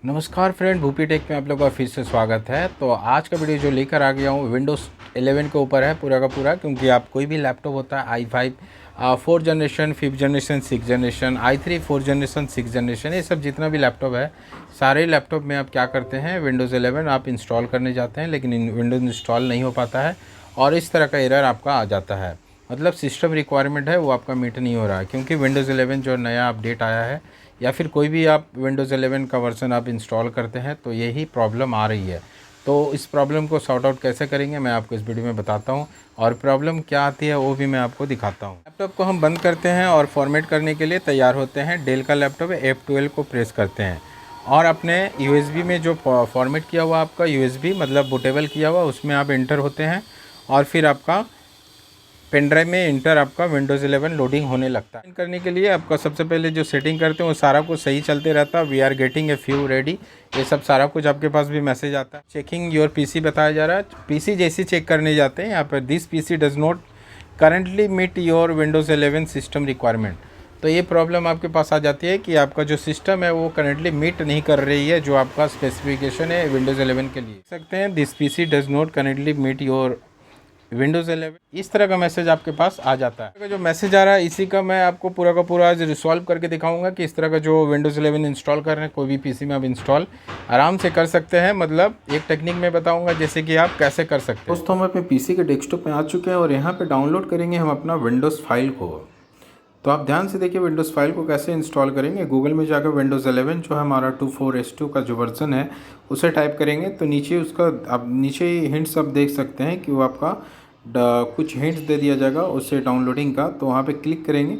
नमस्कार friend, Bhupi take में आप लोगों का फिर से स्वागत है। तो आज का वीडियो जो लेकर आ गया हूँ विंडोज़ 11 के ऊपर है पूरा का पूरा, क्योंकि आप कोई भी लैपटॉप होता है i5 4 generation, 5th generation, 6th generation, i3 4 generation, 6th generation, ये सब जितना भी लैपटॉप है, सारे लैपटॉप में आप क्या करते हैं, विंडोज़ 11 आप इंस्टॉल करने जाते हैं, लेकिन विंडोज़ इंस्टॉल नहीं हो पाता है और इस तरह का एरर आपका आ जाता है। मतलब सिस्टम रिक्वायरमेंट है वो आपका मीट नहीं हो रहा है, क्योंकि विंडोज़ 11 जो नया अपडेट आया है या फिर कोई भी आप विंडोज़ 11 का वर्जन आप इंस्टॉल करते हैं तो यही प्रॉब्लम आ रही है। तो इस प्रॉब्लम को सॉर्ट आउट कैसे करेंगे मैं आपको इस वीडियो में बताता हूं, और प्रॉब्लम क्या आती है वो भी मैं आपको दिखाता हूं। लैपटॉप को हम बंद करते हैं और फॉर्मेट करने के लिए तैयार होते हैं। डेल का लैपटॉप है, F12 को प्रेस करते हैं और अपने USB में जो फॉर्मेट किया हुआ आपका USB मतलब बूटेबल किया हुआ उसमें आप इंटर होते हैं और फिर आपका पेन ड्राइव में इंटर आपका विंडोज़ 11 लोडिंग होने लगता है। करने के लिए आपका सबसे पहले जो सेटिंग करते हैं वो सारा कुछ सही चलते रहता है। We are getting a few ready, ये सब सारा कुछ आपके पास भी मैसेज आता है। चेकिंग योर पीसी बताया जा रहा है। पीसी जैसे चेक करने जाते हैं यहाँ पर, this PC does not currently meet your Windows 11 system requirement. तो ये प्रॉब्लम आपके पास आ जाती है कि आपका जो सिस्टम है वो करंटली मीट नहीं कर रही है जो आपका स्पेसिफिकेशन है विंडोज़ 11 के लिए। देख सकते हैं this PC does not currently meet your Windows 11, इस तरह का मैसेज आपके पास आ जाता है। जो मैसेज आ रहा है इसी का मैं आपको पूरा का पूरा आज रिसॉल्व करके दिखाऊंगा कि इस तरह का जो विंडोज़ 11 इंस्टॉल कर रहे हैं कोई भी पीसी में आप इंस्टॉल आराम से कर सकते हैं। मतलब एक टेक्निक में बताऊंगा जैसे कि आप कैसे कर सकते हैं। दोस्तों, हम अपने पीसी के डेस्कटॉप में आ चुके हैं और यहाँ पे डाउनलोड करेंगे हम अपना विंडोज़ फाइल को। तो आप ध्यान से देखिए विंडोज़ फाइल को कैसे इंस्टॉल करेंगे। गूगल में जाकर विंडोज़ 11 जो है हमारा 24S2 का जो वर्जन है उसे टाइप करेंगे तो नीचे उसका आप नीचे हिंट्स आप देख सकते हैं कि वो आपका कुछ हिंट्स दे दिया जाएगा उससे डाउनलोडिंग का। तो वहाँ पे क्लिक करेंगे।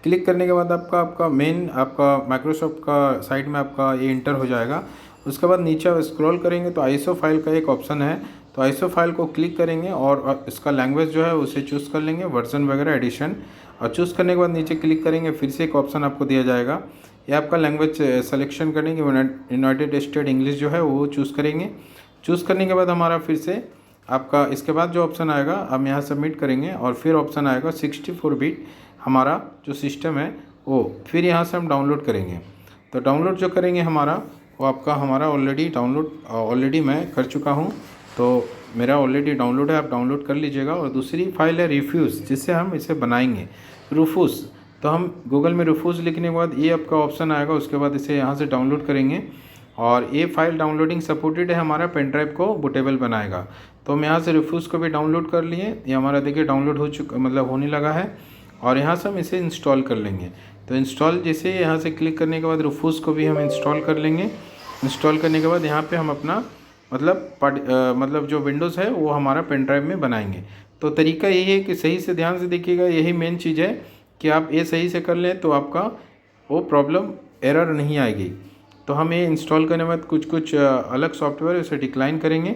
क्लिक करने के बाद आपका मेन आपका माइक्रोसॉफ्ट का साइट में आपका ये इंटर हो जाएगा। उसके बाद नीचे आप स्क्रॉल करेंगे तो आईएसओ फाइल का एक ऑप्शन है, तो आईएसओ फाइल को क्लिक करेंगे और इसका लैंग्वेज जो है उसे चूज़ कर लेंगे, वर्जन वगैरह एडिशन। और चूज़ करने के बाद नीचे क्लिक करेंगे, फिर से एक ऑप्शन आपको दिया जाएगा, ये आपका लैंग्वेज सिलेक्शन करेंगे, यूनाइटेड स्टेट इंग्लिश जो है वो चूज़ करेंगे। चूज़ करने के बाद हमारा फिर से आपका इसके बाद जो ऑप्शन आएगा हम यहाँ सबमिट करेंगे और फिर ऑप्शन आएगा 64 बिट हमारा जो सिस्टम है वो, फिर यहाँ से हम डाउनलोड करेंगे। तो डाउनलोड जो करेंगे हमारा वो आपका हमारा ऑलरेडी मैं कर चुका हूँ, तो मेरा ऑलरेडी डाउनलोड है, आप डाउनलोड कर लीजिएगा। और दूसरी फाइल है रिफ्यूज़, जिससे हम इसे बनाएंगे रूफूस। तो हम गूगल में रूफूस लिखने के बाद ये आपका ऑप्शन आएगा, उसके बाद इसे यहाँ से डाउनलोड करेंगे और ये फाइल डाउनलोडिंग सपोर्टेड है, हमारा पेन ड्राइव को बूटेबल बनाएगा। तो हम यहाँ से रिफ्यूज़ को भी डाउनलोड कर लिए, ये हमारा देखिए डाउनलोड हो चुका मतलब होने लगा है और यहाँ से हम इसे इंस्टॉल कर लेंगे। तो इंस्टॉल जैसे यहाँ से क्लिक करने के बाद रिफ्यूज़ को भी हम इंस्टॉल कर लेंगे। इंस्टॉल करने के बाद यहाँ पे हम अपना मतलब जो विंडोज़ है वो हमारा पेन ड्राइव में बनाएंगे। तो तरीका यही है कि सही से ध्यान से देखिएगा, यही मेन चीज़ है कि आप ये सही से कर लें तो आपका वो प्रॉब्लम एरर नहीं आएगी। तो हम ये इंस्टॉल करने के बाद कुछ अलग सॉफ्टवेयर है उसे डिक्लाइन करेंगे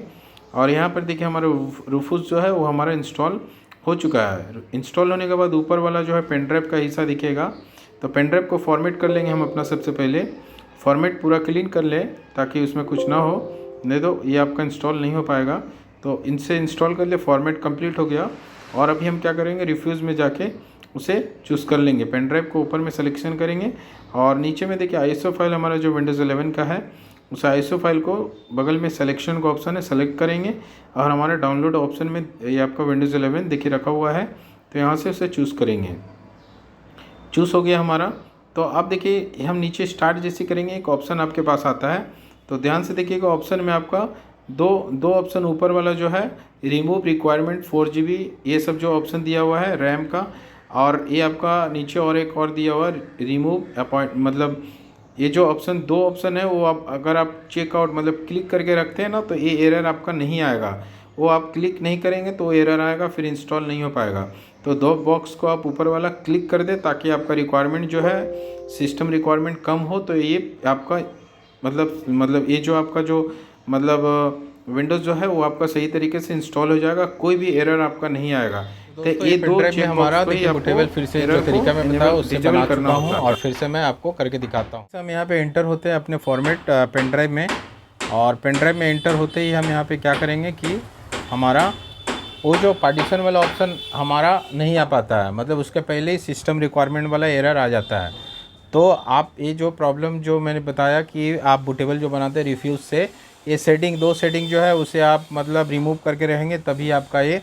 और यहाँ पर देखिए हमारा रूफूस जो है वो हमारा इंस्टॉल हो चुका है। इंस्टॉल होने के बाद ऊपर वाला जो है पेन ड्राइव का हिस्सा दिखेगा, तो पेन ड्राइव को फॉर्मेट कर लेंगे हम अपना। सबसे पहले फॉर्मेट पूरा क्लीन कर लें ताकि उसमें कुछ ना हो, नहीं तो ये आपका इंस्टॉल नहीं हो पाएगा। तो इनसे इंस्टॉल कर ले, फॉर्मेट कंप्लीट हो गया। और अभी हम क्या करेंगे, रिफ्यूज़ में जाके उसे चूज़ कर लेंगे, पेन ड्राइव को ऊपर में सिलेक्शन करेंगे और नीचे में देखिए आईएसओ फाइल हमारा जो विंडोज़ 11 का है उस आईएसओ फाइल को बगल में सिलेक्शन का ऑप्शन है, सेलेक्ट करेंगे और हमारे डाउनलोड ऑप्शन में ये आपका विंडोज़ 11 देखिए रखा हुआ है, तो यहाँ से उसे चूज़ करेंगे। चूज़ हो गया हमारा। तो आप देखिए हम नीचे स्टार्ट जैसे करेंगे एक ऑप्शन आपके पास आता है, तो ध्यान से देखिएगा ऑप्शन में आपका दो ऑप्शन ऊपर वाला जो है रिमूव रिक्वायरमेंट 4GB ये सब जो ऑप्शन दिया हुआ है रैम का, और ये आपका नीचे और एक और दिया हुआ है रिमूव मतलब ये जो ऑप्शन दो ऑप्शन है वो आप अगर आप चेकआउट मतलब क्लिक करके रखते हैं ना तो ये एरर आपका नहीं आएगा। वो आप क्लिक नहीं करेंगे तो एरर आएगा, फिर इंस्टॉल नहीं हो पाएगा। तो दो बॉक्स को आप ऊपर वाला क्लिक कर दें ताकि आपका रिक्वायरमेंट जो है सिस्टम रिक्वायरमेंट कम हो, तो ये आपका मतलब ये जो आपका जो मतलब विंडोज़ जो है वो आपका सही तरीके से इंस्टॉल हो जाएगा, कोई भी एरर आपका नहीं आएगा। तो ये दो चेक हमारा देखिए बूटेबल फिर से जो तरीका मैं बताया उससे बना चुका हूँ और फिर से मैं आपको करके दिखाता हूँ। हम यहाँ पे एंटर होते हैं अपने फॉर्मेट पेन ड्राइव में, और पेन ड्राइव में एंटर होते ही हम यहाँ पे क्या करेंगे कि हमारा वो जो पार्टीशन वाला ऑप्शन हमारा नहीं आ पाता है, मतलब उसके पहले ही सिस्टम रिक्वायरमेंट वाला एरर आ जाता है। तो आप ये जो प्रॉब्लम जो मैंने बताया कि आप बूटेबल जो बनाते हैं रिफ्यूज़ से, ये सेटिंग 2 सेटिंग जो है उसे आप मतलब रिमूव करके रहेंगे, तभी आपका ये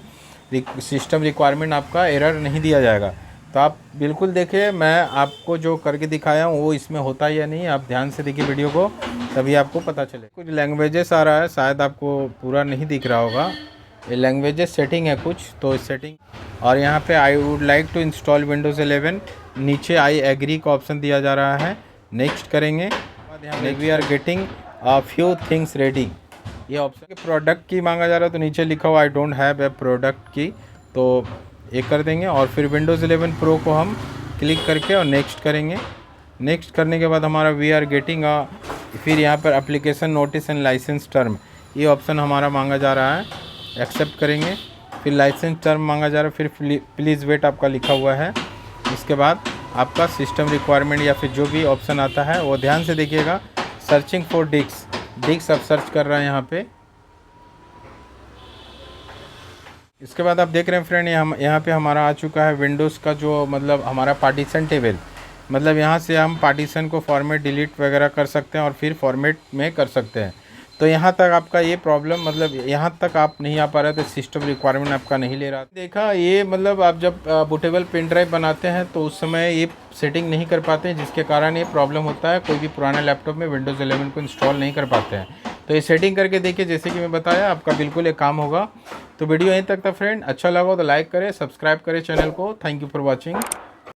सिस्टम रिक्वायरमेंट आपका एरर नहीं दिया जाएगा। तो आप बिल्कुल देखिए, मैं आपको जो करके दिखाया हूँ वो इसमें होता है या नहीं, आप ध्यान से देखिए वीडियो को, तभी आपको पता चले। कुछ लैंग्वेजेस आ रहा है, शायद आपको पूरा नहीं दिख रहा होगा, ये लैंग्वेजेस सेटिंग है कुछ, तो सेटिंग। और यहाँ पे I would like to install Windows 11, नीचे आई एग्री का ऑप्शन दिया जा रहा है, नेक्स्ट करेंगे। We are getting few things ready, ये ऑप्शन प्रोडक्ट की मांगा जा रहा है, तो नीचे लिखा हुआ I don't have a product key, तो ये कर देंगे। और फिर विंडोज़ 11 प्रो को हम क्लिक करके और नेक्स्ट करेंगे। नेक्स्ट करने के बाद हमारा वी आर गेटिंग फिर यहाँ पर application notice and license term, ये ऑप्शन हमारा मांगा जा रहा है, एक्सेप्ट करेंगे। फिर लाइसेंस टर्म मांगा जा रहा है, फिर प्लीज़ वेट आपका लिखा हुआ है। इसके बाद आपका सिस्टम रिक्वायरमेंट या फिर जो भी ऑप्शन आता है वो ध्यान से देखिएगा। सर्चिंग फॉर डिस्क आप सर्च कर रहे हैं यहाँ पे। इसके बाद आप देख रहे हैं फ्रेंड, यहाँ पे हमारा आ चुका है विंडोज़ का जो मतलब हमारा पार्टीशन टेबल, मतलब यहाँ से हम पार्टीशन को फॉर्मेट डिलीट वगैरह कर सकते हैं और फिर फॉर्मेट में कर सकते हैं। तो यहाँ तक आपका ये प्रॉब्लम, मतलब यहाँ तक आप नहीं आ पा रहे थे, सिस्टम रिक्वायरमेंट आपका नहीं ले रहा। देखा ये मतलब आप जब बूटेबल पेन ड्राइव बनाते हैं तो उस समय ये सेटिंग नहीं कर पाते हैं, जिसके कारण ये प्रॉब्लम होता है। कोई भी पुराना लैपटॉप में विंडोज़ 11 को इंस्टॉल नहीं कर पाते हैं। तो ये सेटिंग करके देखिए, जैसे कि मैं बताया, आपका बिल्कुल एक काम होगा। तो वीडियो यहीं तक था फ्रेंड, अच्छा लगा तो लाइक करें, सब्सक्राइब करें चैनल को। Thank you for watching.